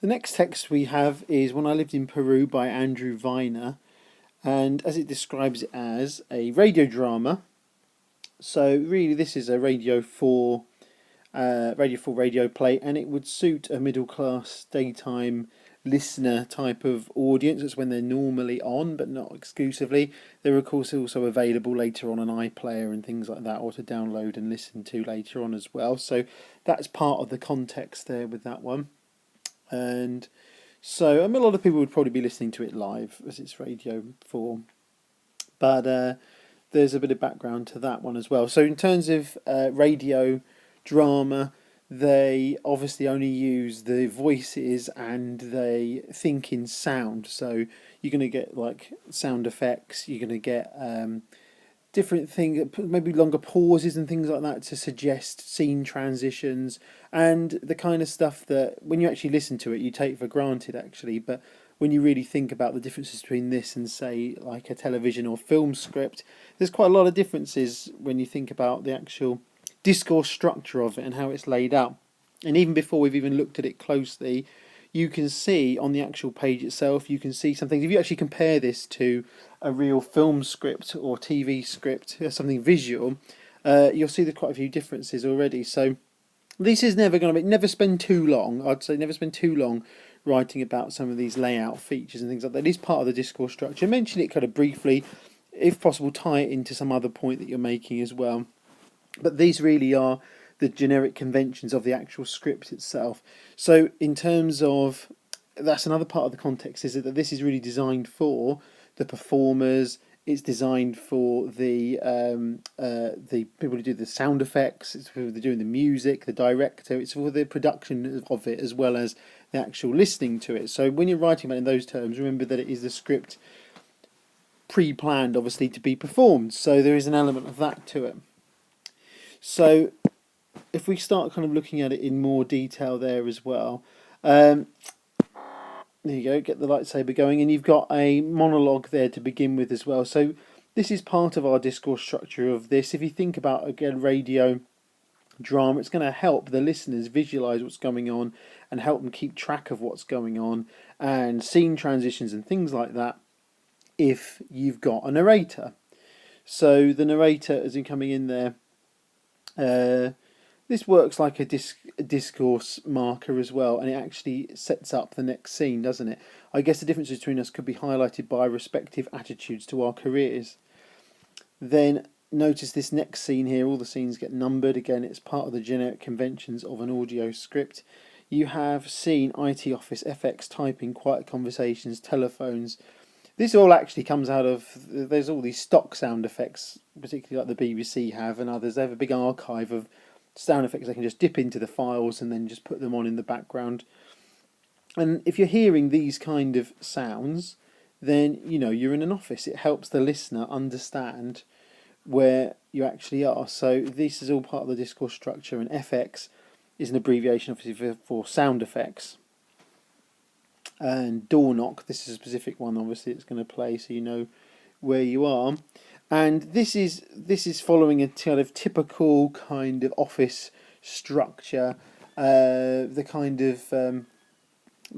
The next text we have is When I Lived in Peru by Andrew Viner, and as it describes it as a radio drama. So really, this is a radio play, and it would suit a middle class daytime listener type of audience. That's when they're normally on, but not exclusively. They're of course also available later on an iPlayer and things like that, or to download and listen to later on as well. So that's part of the context there with that one. And so a lot of people would probably be listening to it live as it's radio form, but there's a bit of background to that one as well. So in terms of radio drama, they obviously only use the voices and they think in sound. So you're going to get like sound effects, you're going to get different things, maybe longer pauses and things like that to suggest scene transitions and the kind of stuff that when you actually listen to it you take for granted actually, but when you really think about the differences between this and say like a television or film script, there's quite a lot of differences when you think about the actual discourse structure of it and how it's laid out. And even before we've even looked at it closely, you can see on the actual page itself, you can see some things. If you actually compare this to a real film script or TV script, something visual, you'll see there's quite a few differences already. So this is never spend too long. I'd say never spend too long writing about some of these layout features and things like that. It is part of the discourse structure. Mention it kind of briefly, if possible, tie it into some other point that you're making as well. But these really are the generic conventions of the actual script itself. So in terms of, that's another part of the context, is that this is really designed for the performers. It's designed for the people who do the sound effects. It's for the doing the music, the director. It's for the production of it as well as the actual listening to it. So when you're writing about it in those terms, remember that it is the script pre-planned, obviously, to be performed. So there is an element of that to it. So if we start kind of looking at it in more detail there as well, there you go, get the lightsaber going, and you've got a monologue there to begin with as well. So this is part of our discourse structure of this. If you think about, again, radio drama, it's going to help the listeners visualise what's going on and help them keep track of what's going on and scene transitions and things like that if you've got a narrator. So the narrator, as in coming in there, this works like a discourse marker as well, and it actually sets up the next scene, doesn't it? I guess the difference between us could be highlighted by respective attitudes to our careers. Then notice this next scene here, all the scenes get numbered. Again, it's part of the generic conventions of an audio script. You have scene, IT office, FX, typing, quiet conversations, telephones. This all actually comes out of, there's all these stock sound effects, particularly like the BBC have and others. They have a big archive of sound effects. They can just dip into the files and then just put them on in the background. And if you're hearing these kind of sounds, then you know you're in an office. It helps the listener understand where you actually are. So this is all part of the discourse structure, and FX is an abbreviation obviously for sound effects. And door knock, this is a specific one obviously it's going to play so you know where you are. And this is following a kind of typical kind of office structure, the kind of the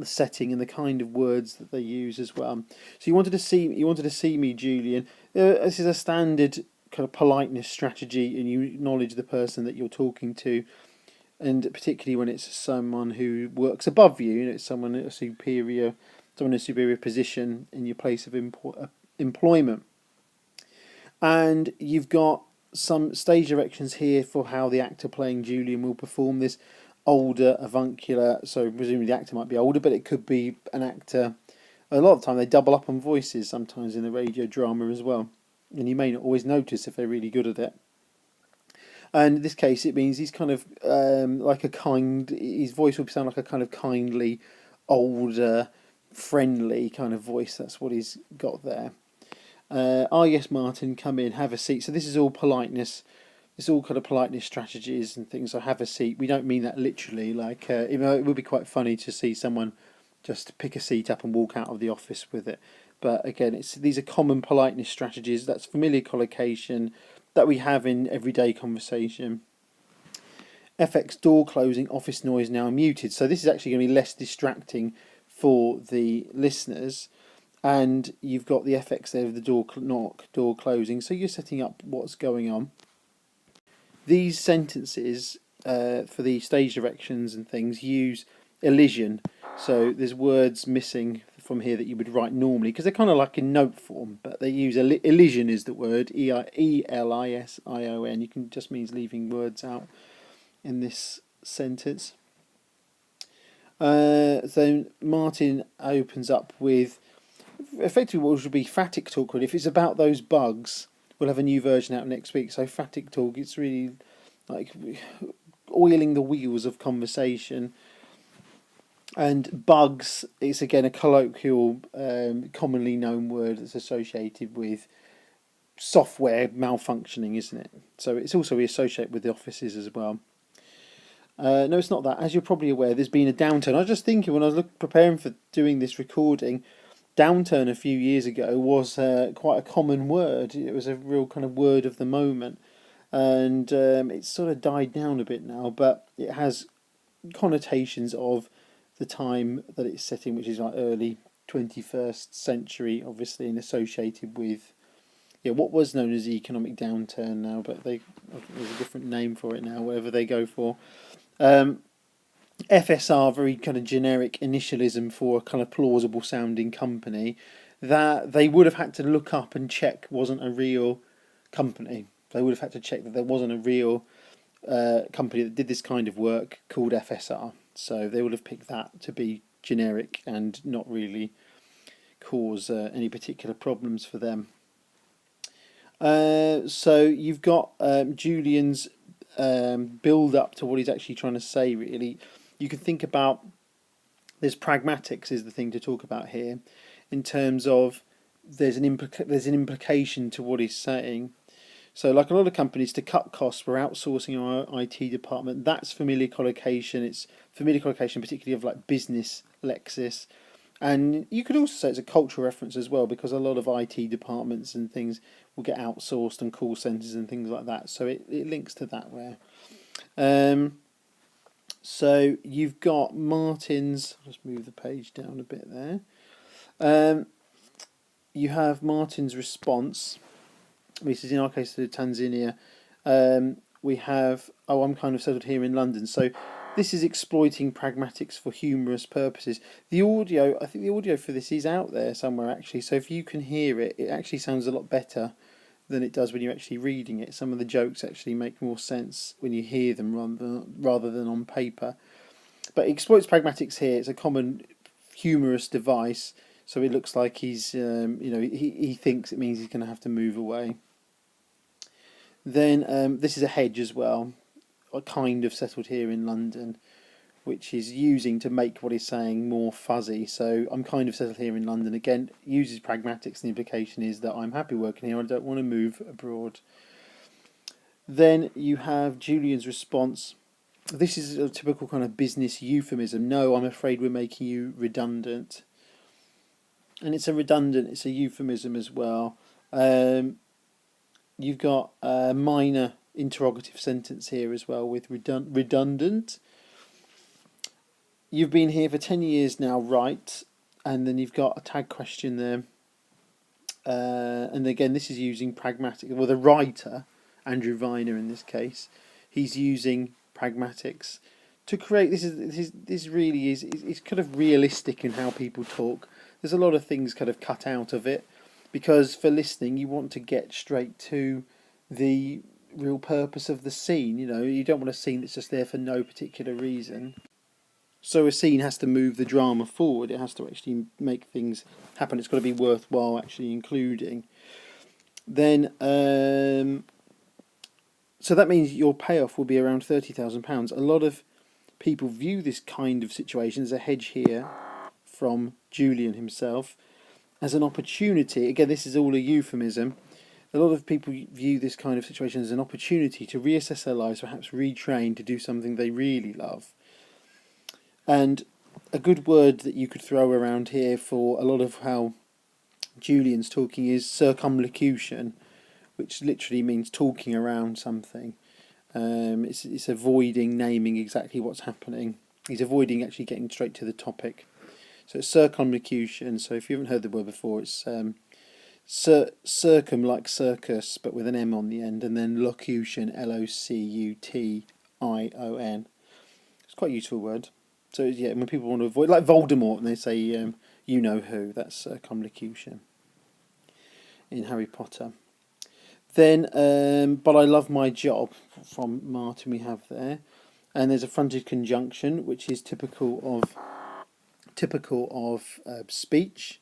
setting and the kind of words that they use as well. So you wanted to see me, Julian. This is a standard kind of politeness strategy, and you acknowledge the person that you're talking to, and particularly when it's someone who works above you. You know, it's someone in a superior position in your place of employment. And you've got some stage directions here for how the actor playing Julian will perform this. Older, avuncular, so presumably the actor might be older, but it could be an actor. A lot of the time they double up on voices sometimes in the radio drama as well, and you may not always notice if they're really good at it. And in this case it means he's kind of his voice will sound like a kind of kindly, older, friendly kind of voice. That's what he's got there. Yes, Martin, come in, have a seat. So this is all politeness. It's all kind of politeness strategies and things. So have a seat. We don't mean that literally. Like, it would be quite funny to see someone just pick a seat up and walk out of the office with it. But again, these are common politeness strategies. That's familiar collocation that we have in everyday conversation. FX door closing, office noise now muted. So this is actually going to be less distracting for the listeners. And you've got the FX there of the door knock, door closing. So you're setting up what's going on. These sentences for the stage directions and things use elision. So there's words missing from here that you would write normally because they're kind of like in note form, but they use elision is the word, Elision. You can just means leaving words out in this sentence. So Martin opens up with effectively what should be Phatic Talk. If it's about those bugs, we'll have a new version out next week. So Phatic Talk, it's really like oiling the wheels of conversation. And bugs, it's again a colloquial, commonly known word that's associated with software malfunctioning, isn't it? So it's also associated with the offices as well. No, it's not that. As you're probably aware, there's been a downturn. I was just thinking when I was preparing for doing this recording, downturn a few years ago was quite a common word. It was a real kind of word of the moment. And it's sort of died down a bit now, but it has connotations of the time that it's set in, which is like early 21st century, obviously, and associated with what was known as the economic downturn now, but there's a different name for it now, whatever they go for. FSR, very kind of generic initialism for a kind of plausible sounding company that they would have had to look up and check wasn't a real company. They would have had to check that there wasn't a real company that did this kind of work called FSR. So they would have picked that to be generic and not really cause any particular problems for them. So you've got Julian's build up to what he's actually trying to say, really. You can think about, there's pragmatics is the thing to talk about here, in terms of there's an implication to what he's saying. So like a lot of companies, to cut costs, we're outsourcing our IT department. That's familiar collocation. It's familiar collocation particularly of like business lexis. And you could also say it's a cultural reference as well, because a lot of IT departments and things will get outsourced and call centres and things like that. So it links to that way. So you've got Martin's, I'll just move the page down a bit there. You have Martin's response. This is in our case to Tanzania. We have, I'm kind of settled here in London. So this is exploiting pragmatics for humorous purposes. The audio, I think the audio for this is out there somewhere actually. So if you can hear it, it actually sounds a lot better than it does when you're actually reading it. Some of the jokes actually make more sense when you hear them rather than on paper. But it exploits pragmatics here. It's a common humorous device. So it looks like he's, he thinks it means he's going to have to move away. Then this is a hedge as well, kind of settled here in London, which is using to make what he's saying more fuzzy. So I'm kind of settled here in London. Again, uses pragmatics. The implication is that I'm happy working here. I don't want to move abroad. Then you have Julian's response. This is a typical kind of business euphemism. No, I'm afraid we're making you redundant. And it's a euphemism as well. You've got a minor interrogative sentence here as well with redundant. You've been here for 10 years now, right? And then you've got a tag question there. And again, this is using pragmatic. Well, the writer, Andrew Viner in this case, he's using pragmatics to create. This really is it's kind of realistic in how people talk. There's a lot of things kind of cut out of it, because for listening you want to get straight to the real purpose of the scene. You don't want a scene that's just there for no particular reason. So a scene has to move the drama forward. It has to actually make things happen. It's got to be worthwhile actually including. Then, so that means your payoff will be around £30,000. A lot of people view this kind of situation as a hedge here from Julian himself as an opportunity. Again, this is all a euphemism. A lot of people view this kind of situation as an opportunity to reassess their lives, perhaps retrain to do something they really love. And a good word that you could throw around here for a lot of how Julian's talking is circumlocution, which literally means talking around something. It's avoiding naming exactly what's happening. He's avoiding actually getting straight to the topic. So it's circumlocution. So if you haven't heard the word before, it's circum like circus, but with an M on the end, and then locution, Locution. It's quite a useful word. So yeah, when people want to avoid, like Voldemort, and they say, you know who, that's circumlocution in Harry Potter. Then, but I love my job from Martin we have there, and there's a fronted conjunction which is typical of speech.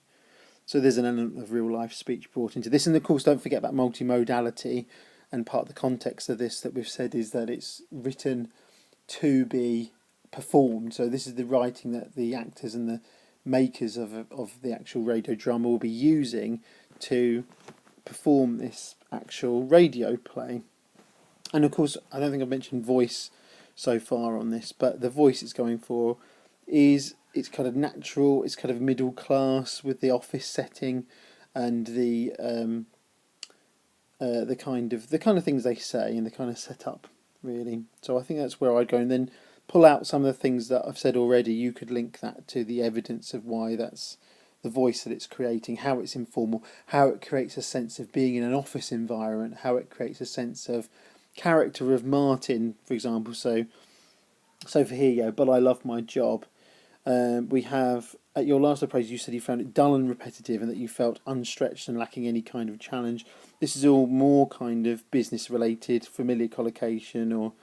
So there's an element of real life speech brought into this, and of course don't forget about multimodality. And part of the context of this that we've said is that it's written to be performed. So this is the writing that the actors and the makers of the actual radio drama will be using to perform this actual radio play. And of course, I don't think I've mentioned voice so far on this, but the voice it's going for is, it's kind of natural, it's kind of middle class with the office setting and the kind of things they say and the kind of setup, really. So I think that's where I'd go, and then pull out some of the things that I've said already. You could link that to the evidence of why that's the voice that it's creating, how it's informal, how it creates a sense of being in an office environment, how it creates a sense of character of Martin, for example. So for here you go, but I love my job. We have, at your last appraisal, you said you found it dull and repetitive and that you felt unstretched and lacking any kind of challenge. This is all more kind of business related, familiar collocation or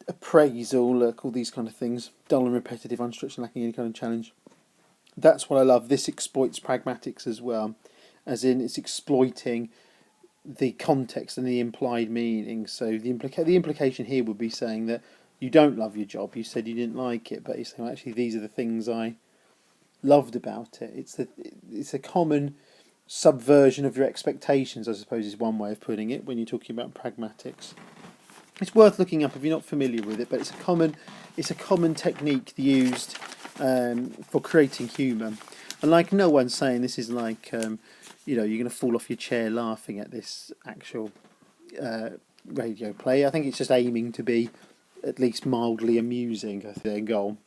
appraisal, look, all these kind of things. Dull and repetitive, unstretched and lacking any kind of challenge. That's what I love. This exploits pragmatics as well, as in it's exploiting the context and the implied meaning. So the implication here would be saying that you don't love your job. You said you didn't like it, but you're saying, actually, these are the things I loved about it. It's a common subversion of your expectations, I suppose, is one way of putting it when you're talking about pragmatics. It's worth looking up if you're not familiar with it, but it's a common technique used for creating humour. And like, no one's saying this is like you're going to fall off your chair laughing at this actual radio play. I think it's just aiming to be at least mildly amusing, I think, their goal.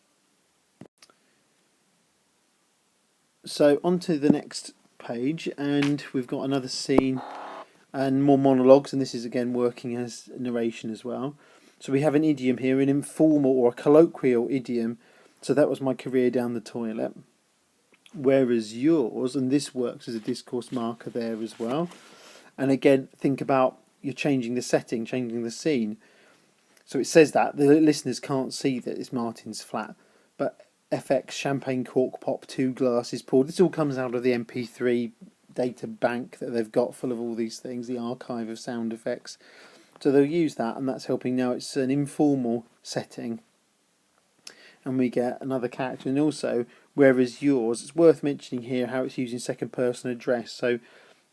So on to the next page, and we've got another scene and more monologues, and this is again working as narration as well. So we have an idiom here, an informal or a colloquial idiom. So that was my career down the toilet. Whereas yours, and this works as a discourse marker there as well. And again, think about you're changing the setting, changing the scene. So it says that the listeners can't see that it's Martin's flat, but FX champagne cork pop, 2 glasses poured. This all comes out of the MP3 data bank that they've got full of all these things, the archive of sound effects. So they'll use that, and that's helping. Now it's an informal setting, and we get another character. And also, whereas yours, it's worth mentioning here how it's using second person address. So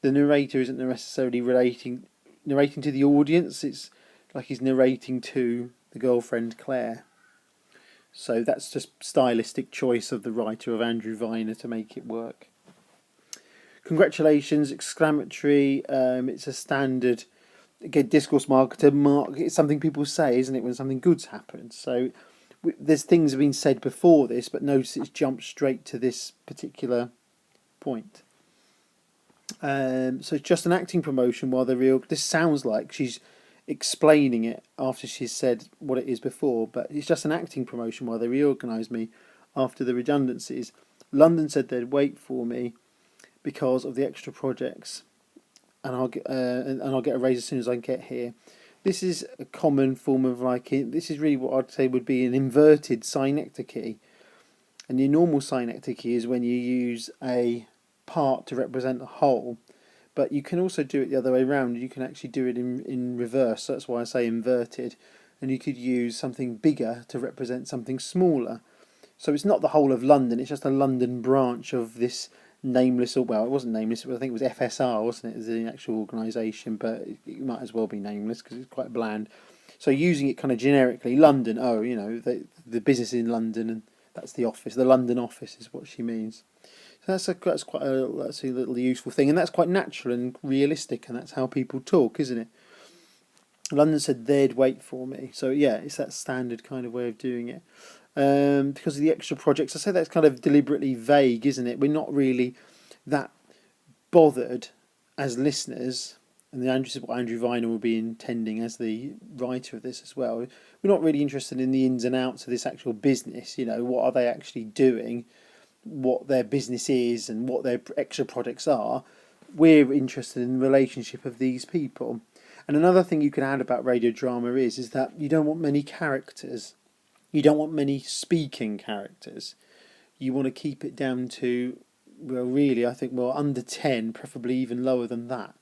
the narrator isn't necessarily narrating to the audience. It's like he's narrating to the girlfriend Claire. So that's just stylistic choice of the writer, of Andrew Viner, to make it work. Congratulations, exclamatory. It's a standard, again, discourse marker. It's something people say, isn't it, when something good's happened. So there's things have been said before this, but notice it's jumped straight to this particular point. So it's just an acting promotion while this sounds like she's explaining it after she's said what it is before, but it's just an acting promotion while they reorganised me after the redundancies. London said they'd wait for me because of the extra projects, and I'll get a raise as soon as I get here. This is a common form of this is really what I'd say would be an inverted synecdoche. And your normal synecdoche is when you use a part to represent a whole, but you can also do it the other way around. You can actually do it in reverse. So that's why I say inverted. And you could use something bigger to represent something smaller. So it's not the whole of London, it's just a London branch of this nameless, or well, it wasn't nameless, but I think it was FSR, wasn't it, as the actual organisation, but it might as well be nameless because it's quite bland. So using it kind of generically, London, the business in London, and that's the office, the London office is what she means. So that's quite a little useful thing, and that's quite natural and realistic, and that's how people talk, isn't it? London said they'd wait for me. So yeah, it's that standard kind of way of doing it. Because of the extra projects, I say that's kind of deliberately vague, isn't it? We're not really that bothered as listeners, and this is what Andrew Viner will be intending as the writer of this as well. We're not really interested in the ins and outs of this actual business. You know, what are they actually doing, what their business is, and what their extra products are. We're interested in the relationship of these people. And another thing you can add about radio drama is that you don't want many characters. You don't want many speaking characters. You want to keep it down to, well, really, I think, well, under 10, preferably even lower than that.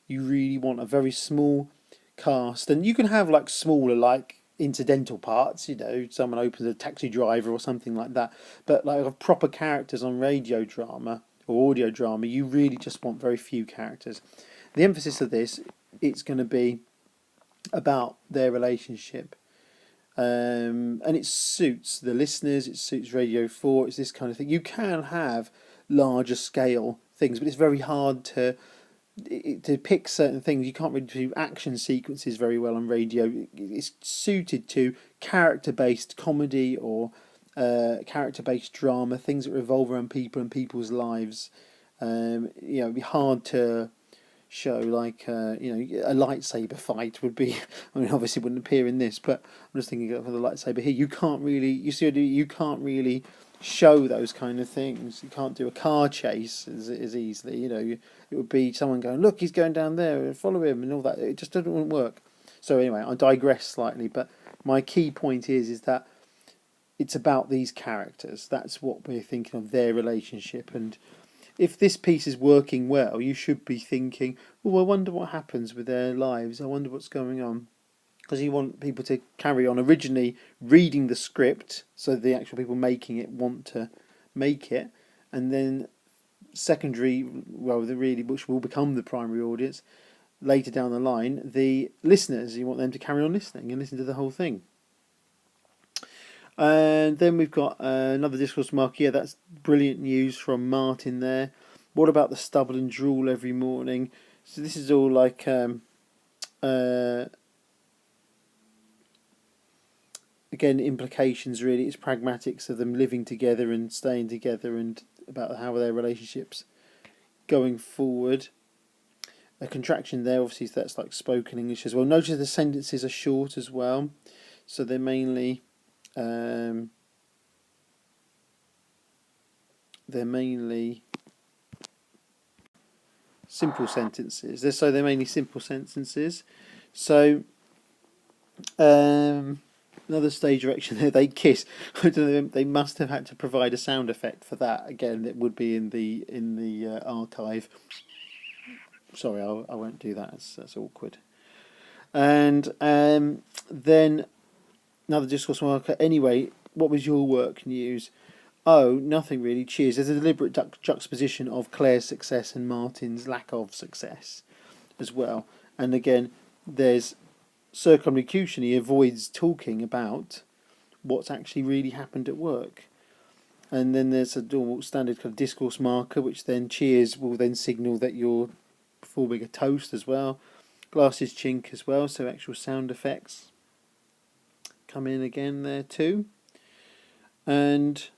You really want a very small cast. And you can have, like, smaller, like, incidental parts, you know, someone opens a taxi driver or something like that. But, like, of proper characters on radio drama or audio drama, you really just want very few characters. The emphasis of this, it's going to be about their relationship. And it suits the listeners, it suits Radio 4, it's this kind of thing. You can have larger scale things, but it's very hard to pick certain things. You can't really do action sequences very well on radio. It's suited to character-based comedy or character-based drama, things that revolve around people and people's lives. It'd be hard to show like a lightsaber fight would be. I mean, obviously it wouldn't appear in this, but I'm just thinking of the lightsaber here. You can't really show those kind of things. You can't do a car chase as easily. It would be someone going, look, he's going down there, follow him, and all that. It just doesn't work. So anyway, I digress slightly, but my key point is that it's about these characters. That's what we're thinking of, their relationship. And if this piece is working well, you should be thinking, oh, I wonder what happens with their lives. I wonder what's going on. Because you want people to carry on originally reading the script, so the actual people making it want to make it. And then secondary, which will become the primary audience, later down the line, the listeners, you want them to carry on listening and listen to the whole thing. And then we've got another discourse mark. Yeah, that's brilliant news from Martin there. What about the stubble and drool every morning? So this is all like again, implications really. It's pragmatics of them living together and staying together, and about how their relationships going forward. A contraction there, obviously, that's like spoken English as well. Notice the sentences are short as well, so they're mainly simple sentences. They're mainly simple sentences. So another stage direction there. They kiss. I don't know. They must have had to provide a sound effect for that. Again, it would be in the archive. Sorry, I won't do that. That's awkward. And then another discourse marker. Anyway, what was your work news? Oh, nothing really. Cheers. There's a deliberate juxtaposition of Claire's success and Martin's lack of success as well. And again, there's circumlocution. He avoids talking about what's actually really happened at work. And then there's a normal standard kind of discourse marker, which then cheers will then signal that you're performing a toast as well. Glasses chink as well, so actual sound effects come in again there too. And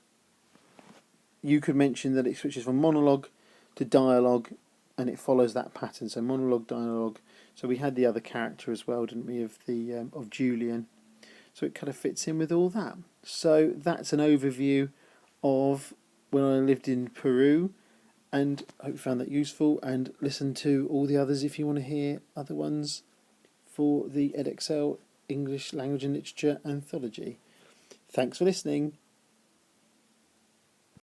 you could mention that it switches from monologue to dialogue, and it follows that pattern. So monologue, dialogue. So we had the other character as well, didn't we, of Julian? So it kind of fits in with all that. So that's an overview of when I lived in Peru, and I hope you found that useful. And listen to all the others if you want to hear other ones for the Edexcel English Language and Literature Anthology. Thanks for listening.